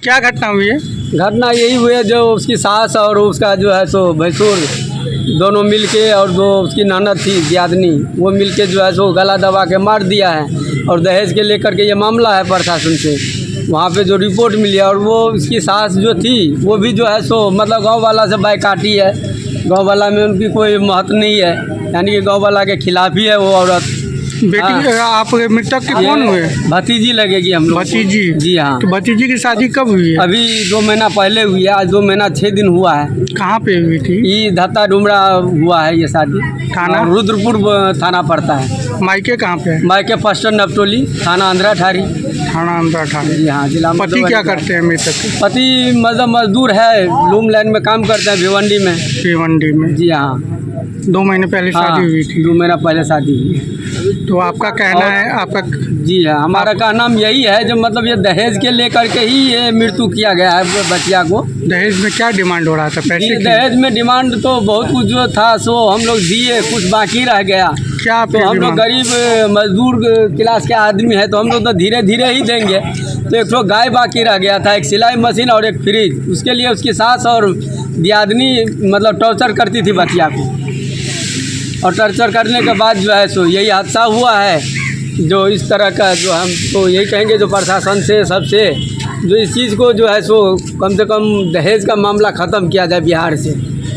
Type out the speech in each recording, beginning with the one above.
क्या घटना हुई है? घटना यही हुई है, जो उसकी सास और उसका जो है सो भैंसुर दोनों मिलके, और दो उसकी ननद थी दियादनी, वो मिलके जो है सो गला दबा के मार दिया है। और दहेज के लेकर के ये मामला है प्रशासन से। वहाँ पे जो रिपोर्ट मिली है, और वो उसकी सास जो थी वो भी जो है सो मतलब गांव वाला से बायकाटी है। गांव वाला में उनकी कोई महत्व नहीं है, यानी कि गांव वाला के खिलाफ ही है वो औरत। बेटी आप मृतक के कौन हुए? भतीजी लगेगी हम लोग। भतीजी? जी हाँ। तो भतीजी की शादी कब हुई है? अभी 2 महीना पहले हुई है, आज 2 महीना 6 दिन हुआ है। कहाँ पे हुई थी? ये धत्ता डुमरा हुआ है ये शादी। थाना? रुद्रपुर थाना पड़ता है। मायके कहाँ पे है? मायके फर्स्ट नपटोली, थाना अंधरा ठारी। थाना अंदर ठाणे। जी हाँ, जिला। पति क्या करते हैं मृतक के? पति मतलब मजदूर है, लूम लाइन में काम करते हैं भिवंडी में। भिवंडी में? जी हाँ। 2 महीने पहले शादी हुई थी? 2 महीना पहले शादी हुई है। तो आपका कहना है आपका? जी हाँ, हमारा कहना यही है, जो मतलब ये दहेज के लेकर के ही ये मृत्यु किया गया है बच्चिया को। दहेज में क्या डिमांड हो रहा था? पैसे की? दहेज में डिमांड तो बहुत कुछ जो था सो हम लोग दिए, कुछ बाकी रह गया। क्या तो हम लोग गरीब मजदूर क्लास के आदमी है, तो हम लोग तो धीरे धीरे ही देंगे। तो एक तो गाय बाकी रह गया था, एक सिलाई मशीन और एक फ्रिज। उसके लिए उसकी सास और दियादनी मतलब टॉर्चर करती थी बच्चिया को, और टॉर्चर करने के बाद जो है सो यही हादसा हुआ है। जो इस तरह का जो हम तो यही कहेंगे, जो प्रशासन से सबसे जो इस चीज़ को जो है सो कम से कम दहेज का मामला ख़त्म किया जाए बिहार से।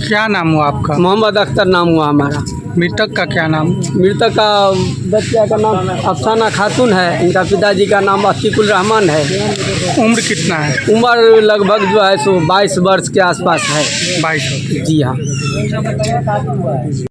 क्या नाम हुआ आपका? मोहम्मद अख्तर नाम हुआ हमारा। मृतक का क्या नाम? मृतक का बच्चा का नाम अफसाना खातून है, इनका पिताजी का नाम अतीकुल रहमान है। उम्र कितना है? उम्र लगभग जो है सो 22 वर्ष के आसपास है। 22। जी हाँ।